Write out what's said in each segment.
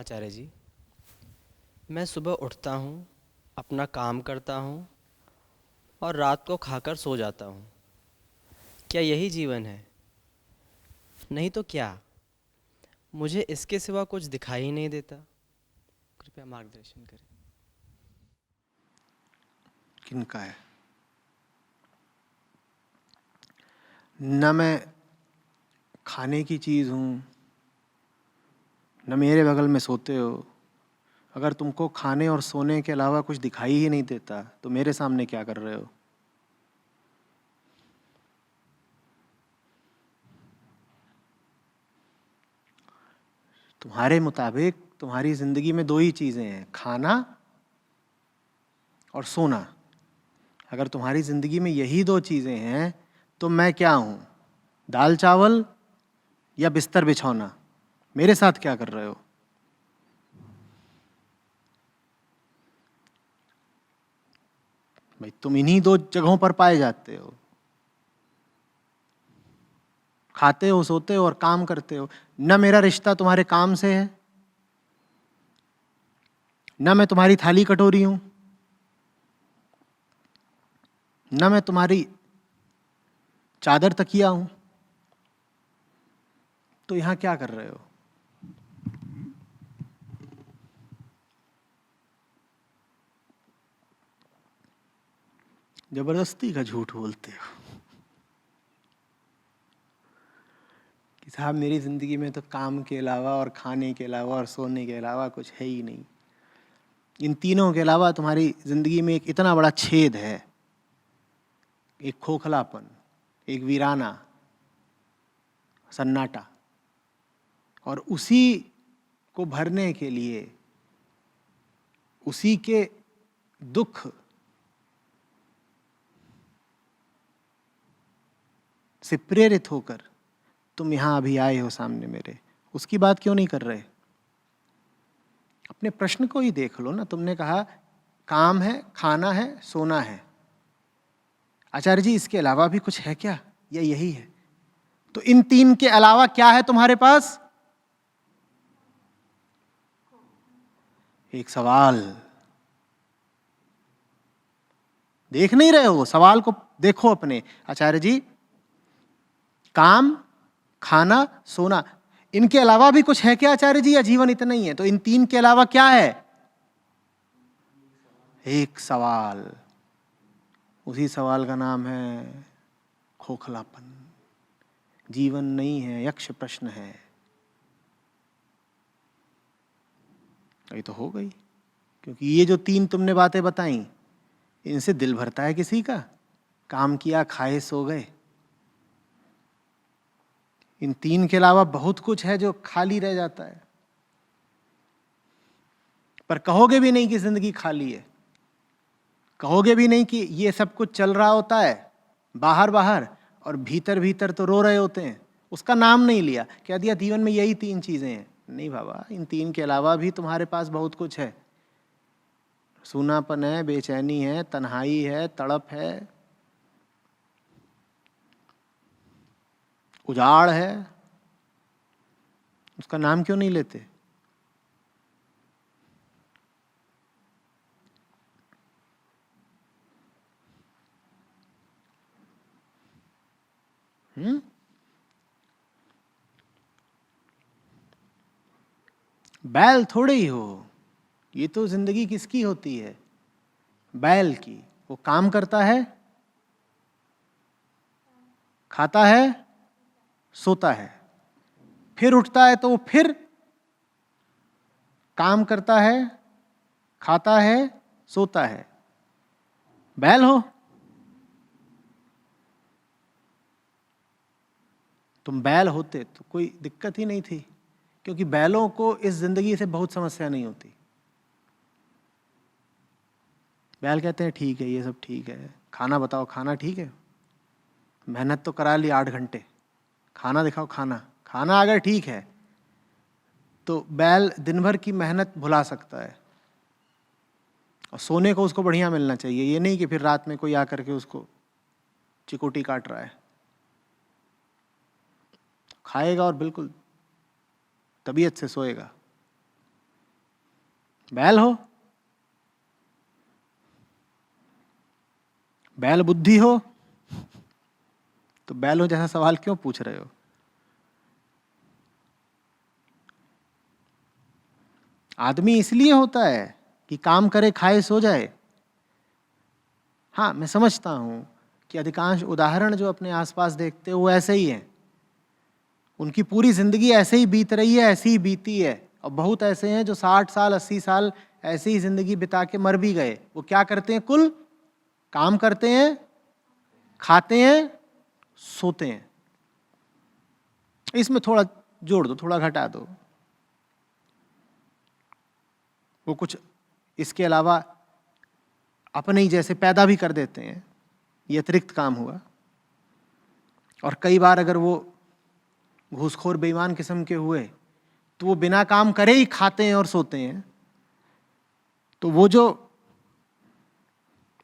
आचार्य जी। मैं सुबह उठता हूँ, अपना काम करता हूँ और रात को खाकर सो जाता हूँ। क्या यही जीवन है? नहीं तो क्या? मुझे इसके सिवा कुछ दिखाई ही नहीं देता। कृपया मार्गदर्शन करें। किनका है? न मैं खाने की चीज़ हूँ, न मेरे बगल में सोते हो। अगर तुमको खाने और सोने के अलावा कुछ दिखाई ही नहीं देता तो मेरे सामने क्या कर रहे हो? तुम्हारे मुताबिक तुम्हारी ज़िंदगी में दो ही चीज़ें हैं, खाना और सोना। अगर तुम्हारी ज़िंदगी में यही दो चीज़ें हैं तो मैं क्या हूँ? दाल चावल या बिस्तर बिछौना? मेरे साथ क्या कर रहे हो? भाई तुम इन्हीं दो जगहों पर पाए जाते हो, खाते हो, सोते हो और काम करते हो। न मेरा रिश्ता तुम्हारे काम से है, न मैं तुम्हारी थाली कटोरी हूं, न मैं तुम्हारी चादर तकिया हूं। तो यहां क्या कर रहे हो? जबरदस्ती का झूठ बोलते हो कि साहब मेरी जिंदगी में तो काम के अलावा और खाने के अलावा और सोने के अलावा कुछ है ही नहीं। इन तीनों के अलावा तुम्हारी जिंदगी में एक इतना बड़ा छेद है, एक खोखलापन, एक वीराना, सन्नाटा। और उसी को भरने के लिए, उसी के दुख से प्रेरित होकर तुम यहां अभी आए हो सामने मेरे। उसकी बात क्यों नहीं कर रहे? अपने प्रश्न को ही देख लो ना। तुमने कहा काम है, खाना है, सोना है। आचार्य जी इसके अलावा भी कुछ है क्या, या यही है? तो इन तीन के अलावा क्या है तुम्हारे पास? एक सवाल। देख नहीं रहे हो? सवाल को देखो अपने। आचार्य जी काम, खाना, सोना, इनके अलावा भी कुछ है क्या आचार्य जी, या जीवन इतना ही है? तो इन तीन के अलावा क्या है? एक सवाल। उसी सवाल का नाम है खोखलापन। जीवन नहीं है, यक्ष प्रश्न है। ये तो हो गई, क्योंकि ये जो तीन तुमने बातें बताई, इनसे दिल भरता है किसी का? काम किया, खाए, सो गए। इन तीन के अलावा बहुत कुछ है जो खाली रह जाता है, पर कहोगे भी नहीं कि जिंदगी खाली है। कहोगे भी नहीं कि ये सब कुछ चल रहा होता है बाहर बाहर, और भीतर भीतर तो रो रहे होते हैं। उसका नाम नहीं लिया, कह दिया जीवन में यही तीन चीजें हैं। नहीं बाबा, इन तीन के अलावा भी तुम्हारे पास बहुत कुछ है। सूनापन है, बेचैनी है, तन्हाई है, तड़प है, उजाड़ है। उसका नाम क्यों नहीं लेते? बैल थोड़े ही हो। ये तो जिंदगी किसकी होती है? बैल की। वो काम करता है, खाता है, सोता है, फिर उठता है तो वो फिर काम करता है, खाता है, सोता है। बैल हो तुम। बैल होते तो कोई दिक्कत ही नहीं थी, क्योंकि बैलों को इस जिंदगी से बहुत समस्या नहीं होती। बैल कहते हैं ठीक है, ये सब ठीक है, खाना बताओ, खाना ठीक है, मेहनत तो करा ली 8 घंटे, खाना दिखाओ, खाना। खाना अगर ठीक है तो बैल दिन भर की मेहनत भुला सकता है, और सोने को उसको बढ़िया मिलना चाहिए। ये नहीं कि फिर रात में कोई आकर के उसको चिकोटी काट रहा है। खाएगा और बिल्कुल तबीयत से सोएगा। बैल हो, बैल बुद्धि हो, तो बैलों जैसा सवाल क्यों पूछ रहे हो? आदमी इसलिए होता है कि काम करे, खाए, सो जाए। हाँ, मैं समझता हूं कि अधिकांश उदाहरण जो अपने आसपास देखते हो वो ऐसे ही हैं। उनकी पूरी जिंदगी ऐसे ही बीत रही है, ऐसे ही बीती है। और बहुत ऐसे हैं जो 60 साल 80 साल ऐसे ही जिंदगी बिता के मर भी गए। वो क्या करते हैं? कुल काम करते हैं, खाते हैं, सोते हैं। इसमें थोड़ा जोड़ दो, थोड़ा घटा दो, वो कुछ इसके अलावा अपने ही जैसे पैदा भी कर देते हैं। ये अतिरिक्त काम हुआ। और कई बार अगर वो घूसखोर बेईमान किस्म के हुए तो वो बिना काम करे ही खाते हैं और सोते हैं। तो वो जो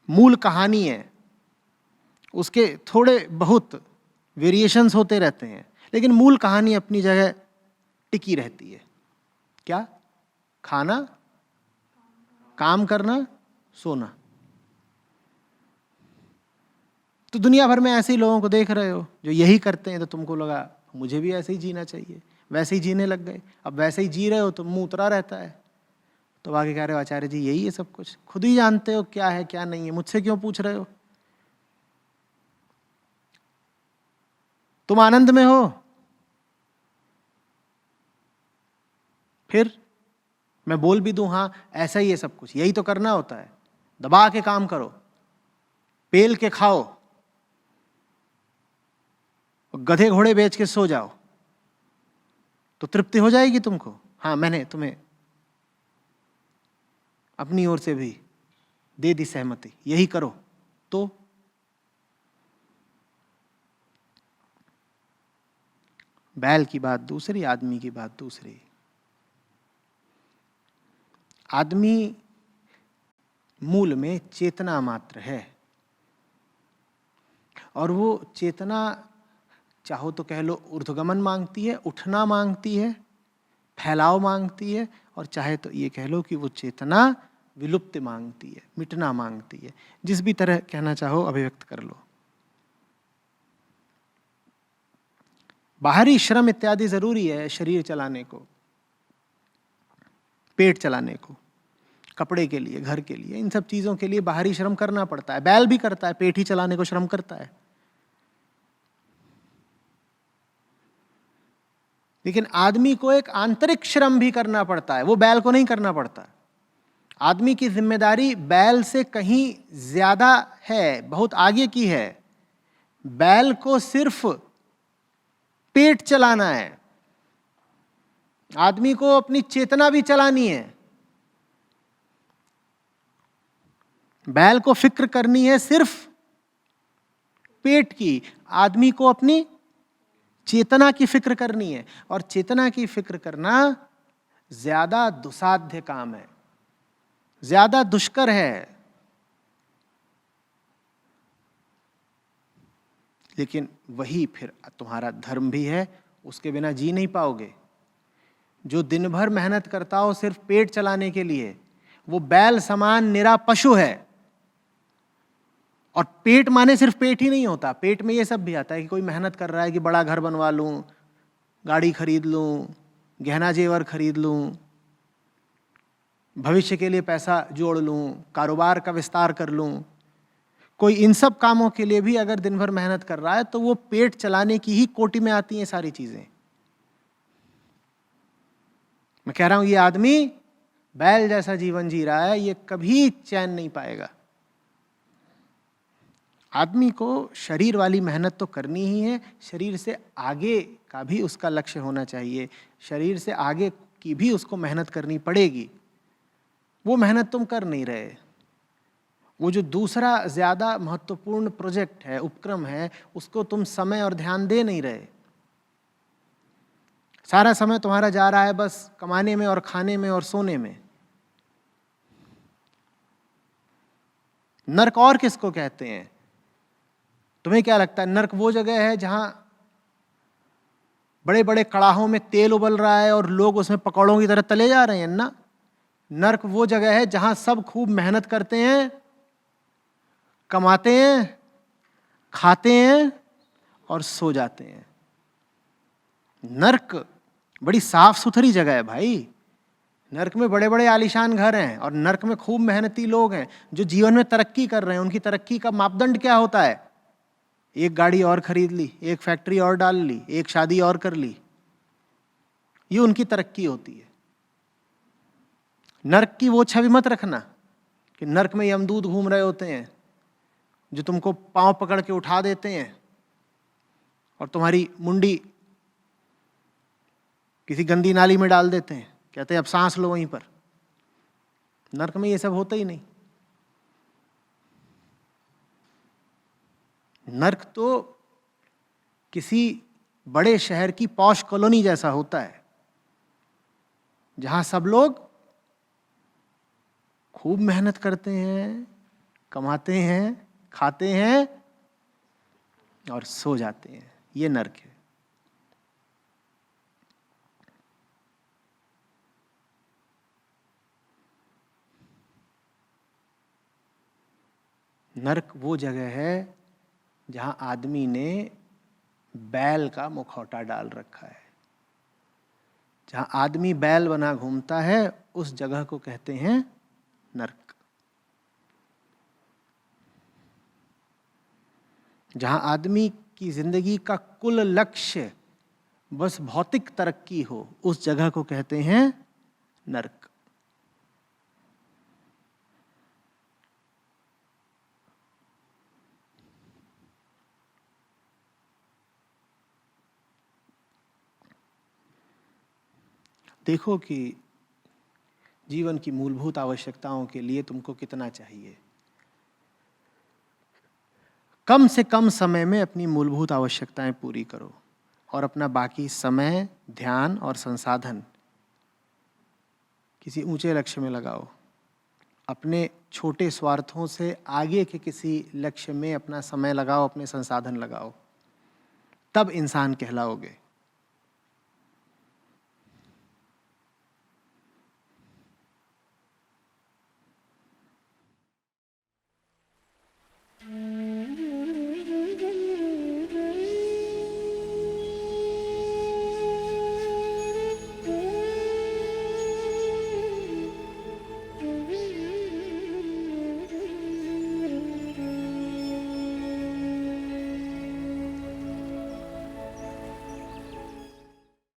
मूल कहानी है उसके थोड़े बहुत वेरिएशंस होते रहते हैं, लेकिन मूल कहानी अपनी जगह टिकी रहती है। क्या? खाना, काम करना, सोना। तो दुनिया भर में ऐसे ही लोगों को देख रहे हो जो यही करते हैं, तो तुमको लगा मुझे भी ऐसे ही जीना चाहिए, वैसे ही जीने लग गए। अब वैसे ही जी रहे हो तो मुंह उतरा रहता है। तो आगे कह रहे हो आचार्य जी यही है सब कुछ, खुद ही जानते हो क्या है क्या नहीं है, मुझसे क्यों पूछ रहे हो? तुम आनंद में हो, फिर मैं बोल भी दूं हाँ ऐसा ही है सब कुछ, यही तो करना होता है, दबा के काम करो, पेल के खाओ, गधे घोड़े बेच के सो जाओ, तो तृप्ति हो जाएगी तुमको। हाँ, मैंने तुम्हें अपनी ओर से भी दे दी सहमति, यही करो। तो बैल की बात दूसरी, आदमी की बात दूसरी। आदमी मूल में चेतना मात्र है, और वो चेतना चाहो तो कह लो ऊर्ध्वगमन मांगती है, उठना मांगती है, फैलाव मांगती है, और चाहे तो ये कह लो कि वो चेतना विलुप्त मांगती है, मिटना मांगती है। जिस भी तरह कहना चाहो अभिव्यक्त कर लो। बाहरी श्रम इत्यादि जरूरी है शरीर चलाने को, पेट चलाने को, कपड़े के लिए, घर के लिए, इन सब चीजों के लिए बाहरी श्रम करना पड़ता है। बैल भी करता है, पेट ही चलाने को श्रम करता है। लेकिन आदमी को एक आंतरिक श्रम भी करना पड़ता है, वो बैल को नहीं करना पड़ता। आदमी की जिम्मेदारी बैल से कहीं ज्यादा है, बहुत आगे की है। बैल को सिर्फ पेट चलाना है, आदमी को अपनी चेतना भी चलानी है। बैल को फिक्र करनी है सिर्फ पेट की, आदमी को अपनी चेतना की फिक्र करनी है। और चेतना की फिक्र करना ज्यादा दुसाध्य काम है, ज्यादा दुष्कर है। लेकिन वही फिर तुम्हारा धर्म भी है, उसके बिना जी नहीं पाओगे। जो दिन भर मेहनत करता हो सिर्फ पेट चलाने के लिए, वो बैल समान निरा पशु है। और पेट माने सिर्फ पेट ही नहीं होता, पेट में ये सब भी आता है कि कोई मेहनत कर रहा है कि बड़ा घर बनवा लूं, गाड़ी खरीद लूं, गहना जेवर खरीद लूं, भविष्य के लिए पैसा जोड़ लूं, कारोबार का विस्तार कर लूं। कोई इन सब कामों के लिए भी अगर दिन भर मेहनत कर रहा है तो वो पेट चलाने की ही कोटि में आती हैं सारी चीजें। मैं कह रहा हूं ये आदमी बैल जैसा जीवन जी रहा है, ये कभी चैन नहीं पाएगा। आदमी को शरीर वाली मेहनत तो करनी ही है, शरीर से आगे का भी उसका लक्ष्य होना चाहिए, शरीर से आगे की भी उसको मेहनत करनी पड़ेगी। वो मेहनत तुम कर नहीं रहे। वो जो दूसरा ज्यादा महत्वपूर्ण प्रोजेक्ट है, उपक्रम है, उसको तुम समय और ध्यान दे नहीं रहे। सारा समय तुम्हारा जा रहा है बस कमाने में और खाने में और सोने में। नर्क और किसको कहते हैं? तुम्हें क्या लगता है नर्क वो जगह है जहां बड़े बड़े कड़ाहों में तेल उबल रहा है और लोग उसमें पकौड़ों की तरह तले जा रहे हैं ना? नर्क वो जगह है जहां सब खूब मेहनत करते हैं, कमाते हैं, खाते हैं और सो जाते हैं। नर्क बड़ी साफ सुथरी जगह है भाई। नर्क में बड़े बड़े आलीशान घर हैं और नर्क में खूब मेहनती लोग हैं जो जीवन में तरक्की कर रहे हैं। उनकी तरक्की का मापदंड क्या होता है? एक गाड़ी और खरीद ली, एक फैक्ट्री और डाल ली, एक शादी और कर ली, ये उनकी तरक्की होती है। नर्क की वो छवि मत रखना कि नर्क में यमदूत घूम रहे होते हैं जो तुमको पांव पकड़ के उठा देते हैं और तुम्हारी मुंडी किसी गंदी नाली में डाल देते हैं, कहते हैं अब सांस लो वहीं पर। नर्क में ये सब होता ही नहीं। नर्क तो किसी बड़े शहर की पॉश कॉलोनी जैसा होता है जहां सब लोग खूब मेहनत करते हैं, कमाते हैं, खाते हैं और सो जाते हैं। ये नर्क है। नर्क वो जगह है जहां आदमी ने बैल का मुखौटा डाल रखा है। जहां आदमी बैल बना घूमता है उस जगह को कहते हैं नर्क। जहां आदमी की जिंदगी का कुल लक्ष्य बस भौतिक तरक्की हो, उस जगह को कहते हैं नर्क। देखो कि जीवन की मूलभूत आवश्यकताओं के लिए तुमको कितना चाहिए। कम से कम समय में अपनी मूलभूत आवश्यकताएं पूरी करो और अपना बाकी समय, ध्यान और संसाधन किसी ऊंचे लक्ष्य में लगाओ। अपने छोटे स्वार्थों से आगे के किसी लक्ष्य में अपना समय लगाओ, अपने संसाधन लगाओ, तब इंसान कहलाओगे।